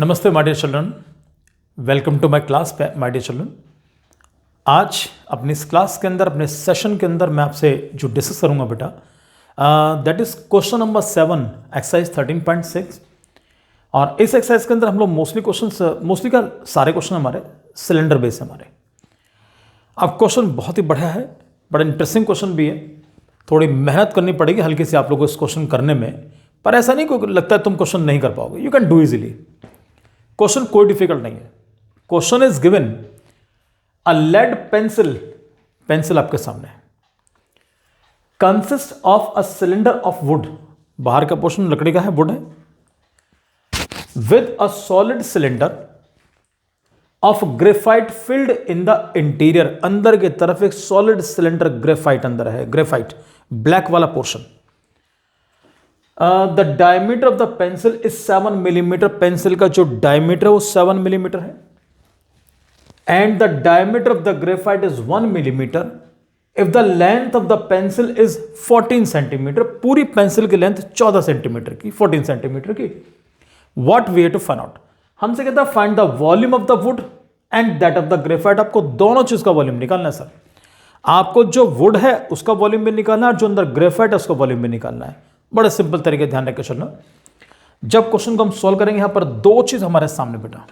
नमस्ते my dear children, welcome to my class my dear children. आज अपनी इस क्लास के अंदर, अपने सेशन के अंदर मैं आपसे जो डिस्कस करूंगा बेटा, that is question number 7 exercise 13.6। और इस एक्सरसाइज के अंदर हम लोग मोस्टली का सारे क्वेश्चन हमारे सिलेंडर बेस है हमारे। अब क्वेश्चन बहुत ही बढ़िया है, बड़ा इंटरेस्टिंग क्वेश्चन भी है। थोड़ी मेहनत करनी पड़ेगी हल्की सी आप लोगों को इस क्वेश्चन करने में, पर ऐसा नहीं कोई लगता है तुम क्वेश्चन नहीं कर पाओगे। You can do easily. Question कोई डिफिकल्ट नहीं है। Question is given a lead pencil आपके सामने consist of a cylinder of wood. बाहर का पोर्शन लकड़ी का है, वुड है, with a solid cylinder of graphite filled in the interior. अंदर की तरफ एक सॉलिड सिलेंडर ग्रेफाइट अंदर है, ग्रेफाइट ब्लैक वाला portion. The diameter of the pencil is 7 millimetre. Pencil का जो डायमीटर है वो 7 मिलीमीटर है। And the diameter of the graphite is 1 millimetre if the length of the pencil is 14 centimetre. पूरी pencil की लेंथ 14 सेंटीमीटर की, 14 centimetre की। What way to find out. हमसे कहता है find the volume of the wood and that of the graphite. आपको दोनों चीज का वॉल्यूम निकालना है सर। आपको जो वुड है उसका वॉल्यूम भी निकालना है और जो अंदर ग्रेफाइट है उसका वॉल्यूम भी निकालना है। बड़े सिंपल तरीके ध्यान रखकर चलना। जब क्वेश्चन को हम सॉल्व करेंगे, यहां पर दो चीज हमारे सामने बेटा।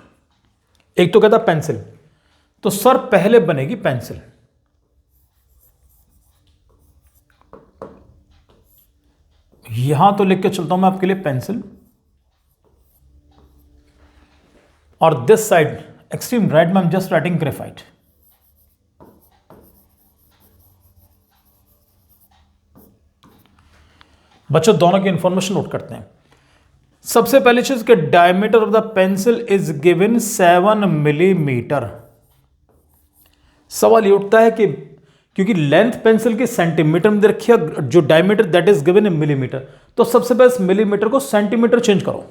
एक तो कहता पेंसिल, तो सर पहले बनेगी पेंसिल। यहां तो लिख के चलता हूं मैं आपके लिए पेंसिल, और दिस साइड एक्सट्रीम राइट में I am just writing graphite. बच्चों दोनों की इंफॉर्मेशन नोट करते हैं। सबसे पहली चीज के diameter of the pencil is given 7 millimetre. सवाल ये उठता है कि क्योंकि लेंथ पेंसिल की सेंटीमीटर में दे रखी है, जो diameter that is given in millimetre, तो सबसे पहले इस मिलीमीटर को सेंटीमीटर चेंज करो।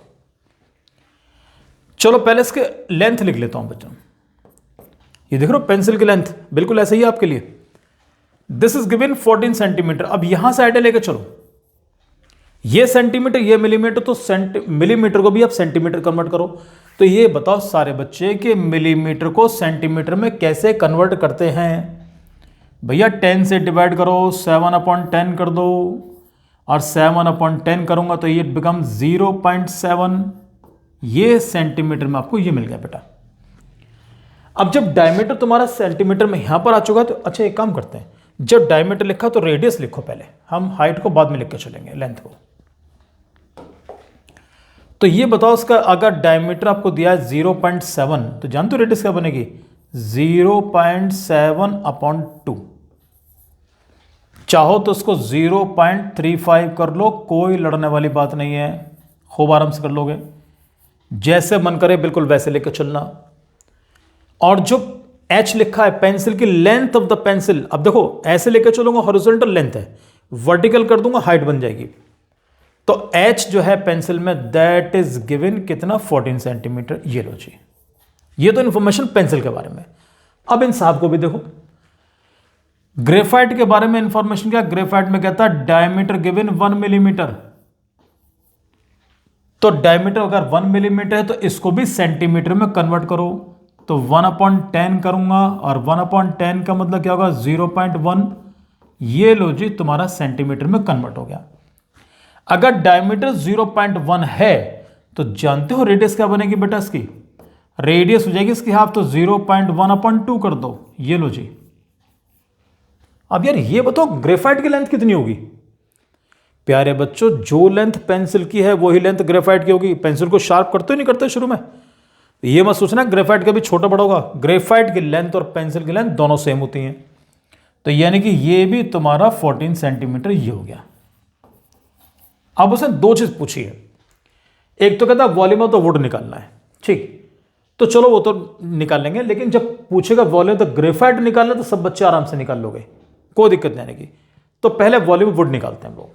चलो पहले इसके लेंथ लिख लेता हूं बच्चों। ये देख रहे हो पेंसिल की लेंथ बिल्कुल ऐसे ही है आपके लिए। This is given 14 centimetre. अब यहां से आइडिया लेके चलो, ये सेंटीमीटर ये मिलीमीटर, तो मिलीमीटर को भी आप सेंटीमीटर कन्वर्ट करो। तो ये बताओ सारे बच्चे कि मिलीमीटर को सेंटीमीटर में कैसे कन्वर्ट करते हैं। भैया 10 से डिवाइड करो, 7/10 कर दो, और 7/10 करूंगा तो ये बिकम 0.7। ये सेंटीमीटर में आपको ये मिल गया बेटा। अब जब डायमीटर तुम्हारा सेंटीमीटर में यहां पर आ चुका है, तो अच्छा एक काम करते हैं, जब डायमीटर लिखा तो रेडियस लिखो पहले, हम हाइट को बाद में लिख के चलेंगे, लेंथ को। तो ये बताओ इसका अगर डायमीटर आपको दिया है 0.7, तो जानते हो रेडियस क्या बनेगी? 0.7/2। चाहो तो उसको 0.35 कर लो, कोई लड़ने वाली बात नहीं है, खूब आराम से कर लोगे। जैसे मन करे बिल्कुल वैसे लेकर चलना। और जो एच लिखा है पेंसिल की लेंथ ऑफ द पेंसिल, अब देखो ऐसे लेकर चलूंगा हॉरिजॉन्टल लेंथ है, वर्टिकल कर दूंगा हाइट बन जाएगी। तो एच जो है पेंसिल में दैट इज गिवन कितना? 14 सेंटीमीटर। ये लो जी, ये तो इंफॉर्मेशन पेंसिल के बारे में। अब इन साहब को भी देखो, ग्रेफाइट के बारे में इंफॉर्मेशन क्या? ग्रेफाइट में कहता है डायमीटर गिवन 1 मिलीमीटर। तो डायमीटर अगर 1 मिलीमीटर है तो इसको भी सेंटीमीटर में कन्वर्ट करो। तो 1/10 करूंगा, और 1/10 का मतलब क्या होगा? 0.1। ये लो जी तुम्हारा सेंटीमीटर में कन्वर्ट हो गया। अगर डायमीटर 0.1 है तो जानते हो रेडियस क्या बनेगी बेटा? इसकी रेडियस हो जाएगी इसकी हाफ, तो 0.1/2 कर दो। ये लो जी। अब यार ये बताओ ग्रेफाइट की लेंथ कितनी होगी? प्यारे बच्चों, जो लेंथ पेंसिल की है वही लेंथ ग्रेफाइट की होगी। पेंसिल को शार्प करते ही नहीं करते शुरू में, ये मत सोचना ग्रेफाइट का भी छोटा बड़ा होगा। ग्रेफाइट की लेंथ और पेंसिल की लेंथ दोनों सेम होती हैं। तो यानी कि ये भी तुम्हारा 14 सेंटीमीटर ये हो गया। अब उसने दो चीज पूछी है। एक तो कहता वॉल्यूम ऑफ द वुड निकालना है, ठीक, तो चलो वो तो निकाल लेंगे, लेकिन जब पूछेगा वॉल्यूम ऑफ द ग्रेफाइट निकालना तो सब बच्चे आराम से निकाल लोगे, कोई दिक्कत नहीं आएगी। तो पहले वॉल्यूम ऑफ वुड निकालते हैं हम लोग।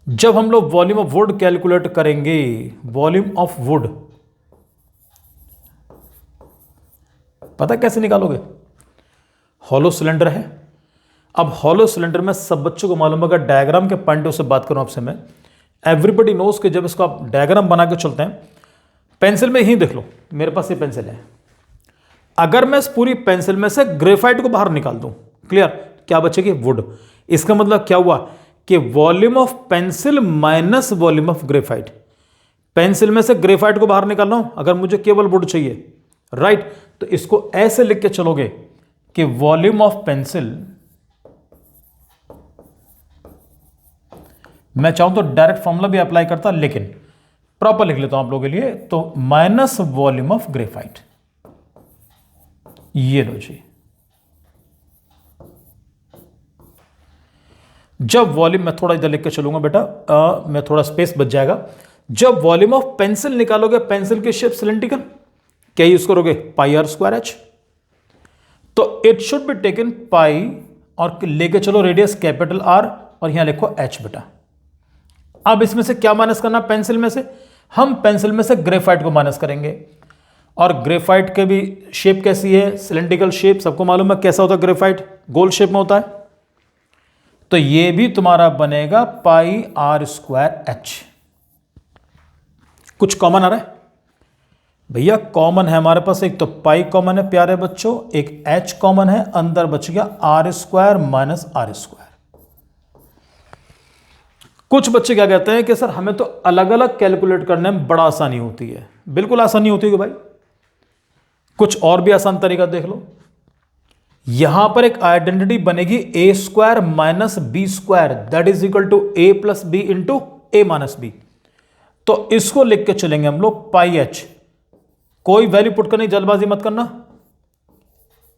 जब हम लोग वॉल्यूम ऑफ वुड कैलकुलेट करेंगे, वॉल्यूम ऑफ वुड पता कैसे निकालोगे? हॉलो सिलेंडर है। अब हॉलो सिलेंडर में सब बच्चों को मालूम होगा, डायग्राम के पॉइंट से बात करूं आपसे मैं, एवरीबडी नोज कि जब इसको आप डायग्राम बना के चलते हैं पेंसिल में ही देख लो, मेरे पास ये पेंसिल है, अगर मैं इस पूरी पेंसिल में से ग्रेफाइट को बाहर निकाल दूं, क्लियर, क्या बचेगी? वुड। इसका मतलब क्या हुआ कि volume of pencil minus volume of graphite. Pencil में से ग्रेफाइट को बाहर निकालना हो, अगर मुझे केवल वुड चाहिए, राइट, तो इसको ऐसे लिख के चलोगे कि वॉल्यूम ऑफ पेंसिल, मैं चाहूं तो डायरेक्ट फॉर्मूला भी अप्लाई करता, लेकिन प्रॉपर लिख लेता हूं आप लोगों के लिए, तो माइनस वॉल्यूम ऑफ ग्रेफाइट। ये लो जी, जब वॉल्यूम, मैं थोड़ा इधर लिख के चलूंगा बेटा, मैं थोड़ा स्पेस बच जाएगा। जब वॉल्यूम ऑफ पेंसिल निकालोगे, पेंसिल की शेप सिलेंड्रिकल, क्या यूज करोगे? पाई आर स्क्वायर एच। तो इट शुड बी टेकन पाई और लेके चलो रेडियस कैपिटल आर और यहां लिखो एच बेटा। अब इसमें से क्या माइनस करना? पेंसिल में से, हम पेंसिल में से ग्रेफाइट को माइनस करेंगे, और ग्रेफाइट के भी शेप कैसी है? सिलेंड्रिकल शेप, सबको मालूम है कैसा होता है ग्रेफाइट, गोल शेप में होता है। तो ये भी तुम्हारा बनेगा पाई आर स्क्वायर एच। कुछ कॉमन आ रहा है भैया? कॉमन है हमारे पास, एक तो पाई कॉमन है प्यारे बच्चों, एक एच कॉमन है, अंदर बच गया R square minus R square. कुछ बच्चे क्या कहते हैं कि सर हमें तो अलग अलग कैलकुलेट करने में बड़ा आसानी होती है। बिल्कुल आसानी होती है भाई, कुछ और भी आसान तरीका देख लो। यहां पर एक आइडेंटिटी बनेगी A square minus B square that is equal to A plus B into A minus B. तो इसको लिख के चलेंगे हम लोग पाई एच। कोई वैल्यू पुट करनी, जल्दबाजी मत करना।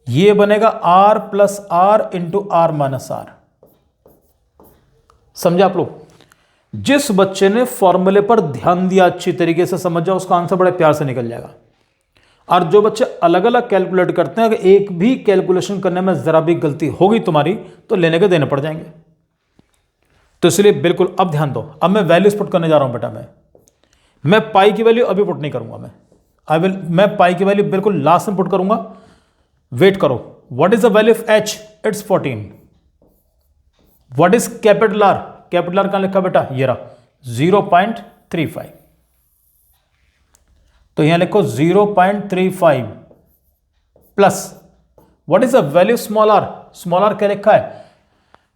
ये बनेगा R plus R into R minus R. समझे आप लोग? जिस बच्चे ने फॉर्मूले पर ध्यान दिया, अच्छी तरीके से समझ जाओ, उसका आंसर बड़े प्यार से निकल जाएगा। और जो बच्चे अलग अलग कैलकुलेट करते हैं, अगर एक भी कैलकुलेशन करने में जरा भी गलती होगी तुम्हारी, तो लेने के देने पड़ जाएंगे। तो इसलिए बिल्कुल अब ध्यान दो। अब मैं वैल्यूज पुट करने जा रहा हूं बेटा। मैं पाई की वैल्यू अभी पुट नहीं करूंगा, मैं पाई की वैल्यू बिल्कुल लास्ट में पुट करूंगा। वेट करो। What is the value of H? It's 14। What is capital R? Capital R कहां लिखा बेटा? ये रहा 0.35। तो यहां लिखो 0.35 plus what is the value small R? Small R क्या लिखा है?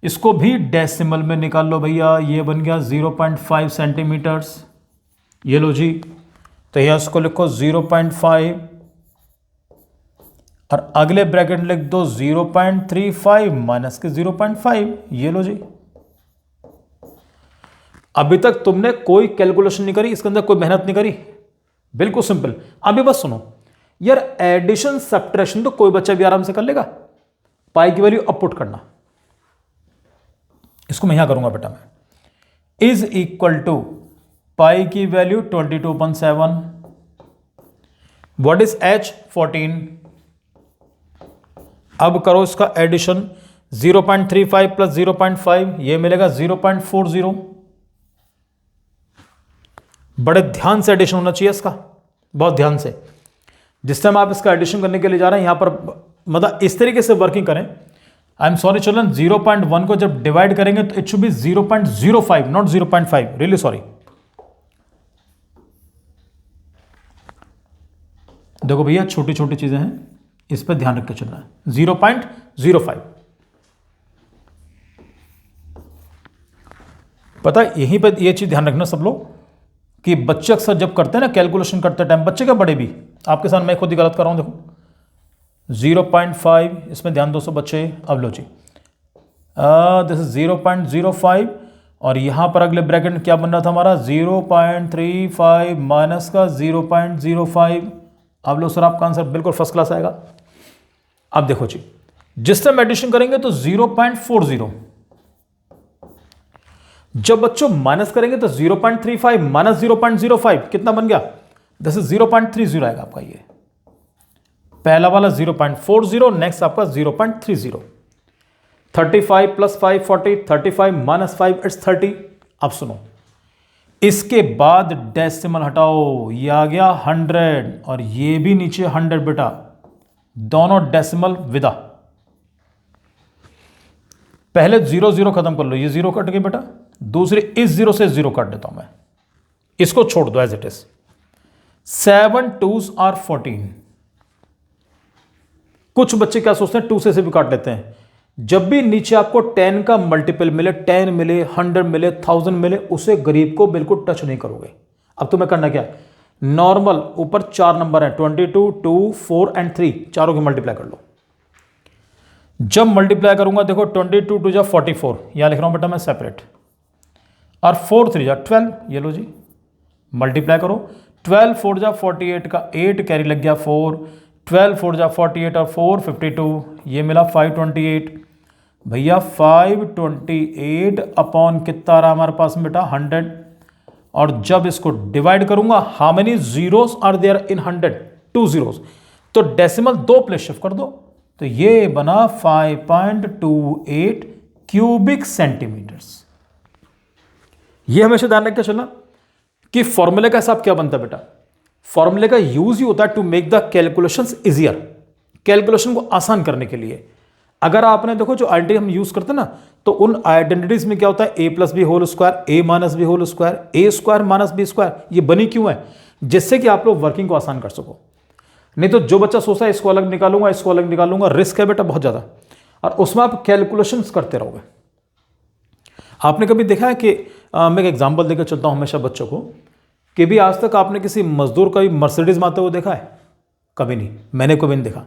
इसको भी डेसिमल में निकाल लो भैया। ये बन गया 0.5 सेंटीमीटर्स। ये लो जी, तो यहां इसको लिखो 0.5 और अगले ब्रैकेट लिख दो 0.35 माइनस के 0.5। ये लो जी। अभी तक तुमने कोई कैलकुलेशन नहीं करी, इसके अंदर कोई मेहनत नहीं करी, बिल्कुल सिंपल। अभी बस सुनो यार, एडिशन सब्ट्रैक्शन तो कोई बच्चा भी आराम से कर लेगा। पाई की वैल्यू अब पुट करना, इसको मैं यहां करूंगा बेटा। मैं इज इक्वल टू पाई की वैल्यू 22.7, व्हाट इज एच? 14। अब करो इसका एडिशन, 0.35 प्लस 0.5 ये मिलेगा 0.40। बड़े ध्यान से एडिशन होना चाहिए इसका, बहुत ध्यान से। जिस टाइम आप इसका एडिशन करने के लिए जा रहे हैं, यहां पर मतलब इस तरीके से वर्किंग करें। आई एम सॉरी चिल्ड्रन, 0.1 को जब डिवाइड करेंगे तो it should be 0.05 not 0.5। Really sorry. देखो भैया, छोटी छोटी चीजें हैं, इस पर ध्यान रख के चलना है। 0.05 पता है, यहीं पर यह चीज ध्यान रखना सब लोग कि बच्चे अक्सर जब करते हैं ना कैलकुलेशन करते टाइम, बच्चे क्या बड़े भी, आपके साथ मैं खुद ही गलत कर रहा हूं। देखो 0.5, इसमें ध्यान दो सब बच्चे। अब लो जी, दिस इज 0.05 और यहां पर अगले ब्रैकेट में क्या बन रहा था हमारा? 0.35 माइनस का 0.05। अब लो सर, आपका आंसर बिल्कुल फर्स्ट क्लास आएगा। अब देखो जी, जिस टाइम एडिशन करेंगे तो 0.40, जब बच्चों माइनस करेंगे तो 0.35 माइनस 0.05 कितना बन गया? दिस इज 0.30 आएगा आपका। ये पहला वाला 0.40, नेक्स्ट आपका 0.30। 35 प्लस 5 40, 35 माइनस 5 इट्स 30। अब सुनो, इसके बाद डेसिमल हटाओ, ये आ गया 100 और ये भी नीचे 100 बेटा, दोनों डेसिमल विदा। पहले 0 0 खत्म कर लो, ये 0 कट गए बेटा। दूसरे इस 0 से 0 काट देता हूं मैं, इसको छोड़ दो as it is. 7 2s are 14। कुछ बच्चे क्या सोचते हैं 2 से भी काट लेते हैं। जब भी नीचे आपको 10 का मल्टीपल मिले, 10 मिले, 100 मिले, 1000 मिले, उसे गरीब को बिल्कुल टच नहीं करोगे। अब तुम्हें करना क्या है, नॉर्मल ऊपर 4 नंबर है 22, 2, 4 एंड 3, चारों की मल्टीप्लाई कर लो। जब मल्टीप्लाई करूंगा देखो 22 2 जा 44, यहां लिख रहा हूं बेटा मैं सेपरेट, और 4 3 जा 12, ये लो जी मल्टीप्लाई करो। 12 4 जा 48 का 8 कैरी लग गया 4, 12 4 जा 48 और 4 52, ये मिला 528। भैया 528 अपॉन कितना रहा हमारे पास बेटा 100, और जब इसको डिवाइड करूंगा how many zeros are there in 100, 2 zeros, तो डेसिमल 2 प्लेस शिफ्ट कर दो, तो ये बना 5.28 क्यूबिक सेंटीमीटर्स। ये हमेशा ध्यान रखकर चलना कि फॉर्मूले का हिसाब क्या बनता है बेटा, फॉर्मूले का यूज ही होता है to make the calculations easier, calculation को आसान करने के लिए। अगर आपने देखो जो आइडेंटिटी हम यूज करते हैं ना, तो उन आइडेंटिटीज में क्या होता है ए प्लस बी होल स्क्वायर, ए माइनस बी होल स्क्वायर, ए स्क्वायर माइनस बी स्क्वायर, ये बनी क्यों है, जिससे कि आप लोग वर्किंग को आसान कर सको। नहीं तो जो बच्चा सोचता है इसको अलग निकालूंगा, इसको अलग निकालूंगा, रिस्क है बेटा बहुत ज्यादा, और उसमें आप कैलकुलेशंस करते रहोगे। आपने कभी देखा है कि मैं एक एग्जाम्पल देकर चलता हूं हमेशा बच्चों को, कि भी आज तक आपने किसी मजदूर का भी मर्सिडीज में आते हुए देखा है? कभी नहीं, मैंने कभी नहीं देखा।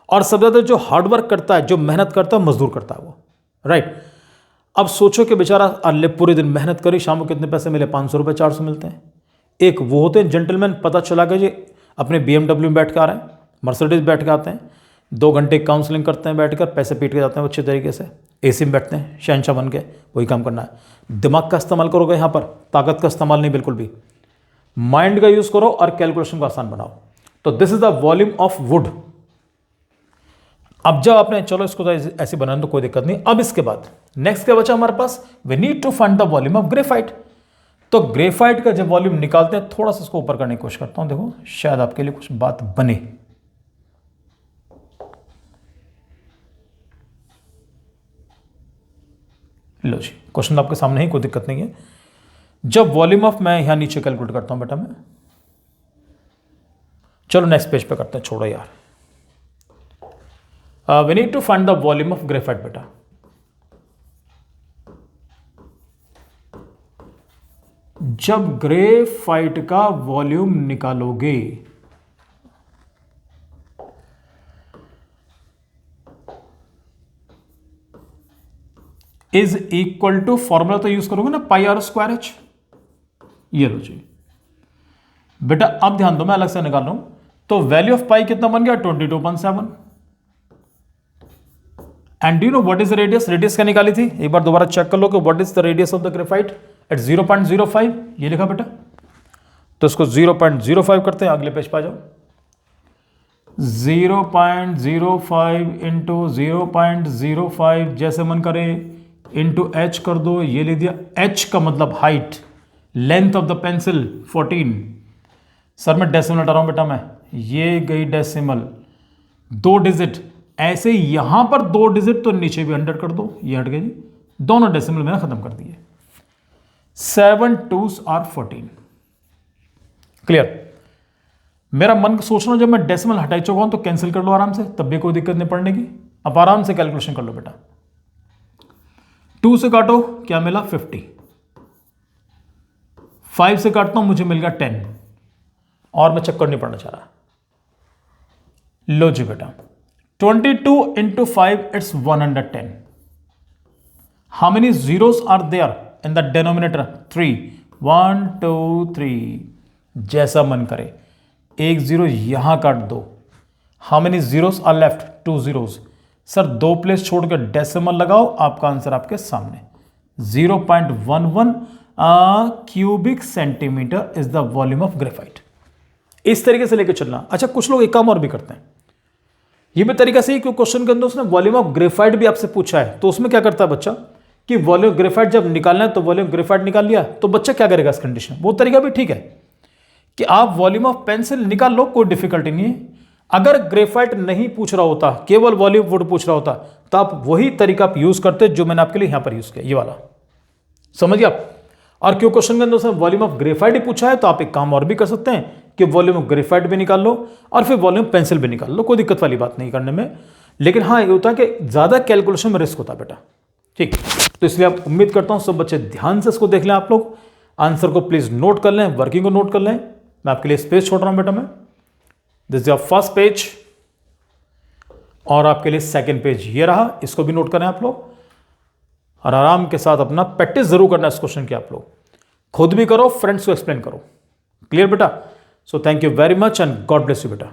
और सबसे ज्यादा जो हार्डवर्क करता है, जो मेहनत करता है, मजदूर करता है वो, राइट। अब सोचो कि बेचारा अल्ले पूरे दिन मेहनत करी, शाम को कितने पैसे मिले, 500 रुपये 400 मिलते हैं। एक वो होते हैं जेंटलमैन, पता चला कि जी अपने BMW में बैठ के आ रहे हैं, मर्सिडीज बैठ के आते हैं, 2 घंटे काउंसलिंग करते हैं बैठकर, पैसे पीट के जाते हैं अच्छे तरीके से, AC में बैठते हैं शहंशाह बन के, वही काम करना है। दिमाग का इस्तेमाल करोगे यहाँ पर, ताकत का इस्तेमाल नहीं, बिल्कुल भी माइंड का यूज करो और कैलकुलेशन को आसान बनाओ। तो this is the volume of would. अब जब आपने, चलो इसको तो ऐसे बनाने तो कोई दिक्कत नहीं। अब इसके बाद नेक्स्ट क्या बचा हमारे पास, we need to find the volume of graphite. तो ग्रेफाइट का जब वॉल्यूम निकालते हैं, थोड़ा सा इसको ऊपर करने की कोशिश करता हूं, देखो शायद आपके लिए कुछ बात बने। लो जी, क्वेश्चन आपके सामने ही, कोई दिक्कत नहीं है। जब वॉल्यूम ऑफ, मैं यहां नीचे कैलकुलेट करता हूं बेटा मैं, चलो नेक्स्ट पेज पे करते हैं, छोड़ो यार। We need to find the volume of graphite बेटा। जब ग्रेफाइट का वॉल्यूम निकालोगे, इज इक्वल टू, फॉर्मूला तो यूज करोगे ना, पाई आर स्क्वायर एच, ये लो जी बेटा। अब ध्यान दो, मैं अलग से निकाल रहा हूं, तो वैल्यू ऑफ पाई कितना बन गया 22.7। And do you know what is the radius, radius क्या निकाली थी, एक बार दोबारा चेक कर लो कि what is the radius of the graphite at 0.05, ये लिखा बेटा। तो इसको 0.05 करते हैं, अगले पेज पे आ जाओ। 0.05 इंटू 0.05 जैसे मन करे, इंटू एच कर दो, ये ले दिया। एच का मतलब height, length of the pencil 14। Sir मैं डेसिमल हटा रहा हूं बेटा मैं, ये गई डेसिमल, 2 डिजिट, ऐसे यहां पर 2 डिजिट, तो नीचे भी 100 कर दो, ये हट गए जी, दोनों डेसिमल मैंने खत्म कर दिए। 7 2s आर 14। क्लियर? मेरा मन सोच रहा हूं जब मैं डेसिमल हटाई चुका हूं तो कैंसिल कर लो आराम से, तब भी कोई दिक्कत नहीं पड़ने की। अब आराम से कैलकुलेशन कर लो बेटा। 2 से काटो, क्या मिला 50, 5 से काटता हूं, मुझे मिल गया 10, और मैं चक्कर नहीं पड़ना चाह रहा। लो जी बेटा, 22 into 5, it's 110. How many zeros are there in the denominator? 3. 1 2 3, जैसा मन करे। 1 0 यहां काट दो। How many zeros are left? 2 zeros. Sir 2 place छोड़कर डेसिमल लगाओ, आपका आंसर आपके सामने। 0.11 cubic centimetre is the volume of graphite. इस तरीके से लेकर चलना। अच्छा, कुछ लोग एक काम और भी करते हैं, ये भी तरीका सही, क्योंकि क्वेश्चन के अंदर उसने वॉल्यूम ऑफ ग्रेफाइट भी आपसे पूछा है, तो उसमें क्या करता है बच्चा कि वॉल्यूम ग्रेफाइट जब निकालना है तो वॉल्यूम ग्रेफाइट निकाल लिया, तो बच्चा क्या करेगा इस कंडीशन में। वो तरीका भी ठीक है कि आप वॉल्यूम ऑफ पेंसिल निकाल लो, कोई डिफिकल्टी नहीं है। अगर ग्रेफाइट नहीं पूछ रहा होता, केवल वॉल्यूम वुड पूछ रहा होता, तो आप वही तरीका आप यूज करते जो मैंने आपके लिए यहां पर यूज किया, ये वाला, समझिए आप। और क्यों क्वेश्चन के अंदर उसने वॉल्यूम ऑफ ग्रेफाइट ही पूछा है, तो आप एक काम और भी कर सकते हैं कि वॉल्यूम ग्रेफाइट भी निकाल लो और फिर वॉल्यूम पेंसिल भी निकाल लो, कोई दिक्कत वाली बात नहीं करने में। लेकिन हाँ ये होता है कि ज़्यादा कैलकुलेशन में रिस्क होता है बेटा, ठीक। तो इसलिए आप उम्मीद करता हूँ सब बच्चे ध्यान से इसको देख लें, आप लोग आंसर को प्लीज़ नोट कर लें, वर्किंग को नोट कर लें। मैं आपके लिए स्पेस छोड़ रहा हूँ बेटा, मैं this is your first page और आपके लिए सेकंड पेज ये रहा, इसको भी नोट करें आप लोग और आराम के साथ अपना प्रैक्टिस जरूर करना इस क्वेश्चन की, आप लोग खुद भी करो, फ्रेंड्स को एक्सप्लेन करो। क्लियर बेटा? So thank you very much and God bless you बेटा।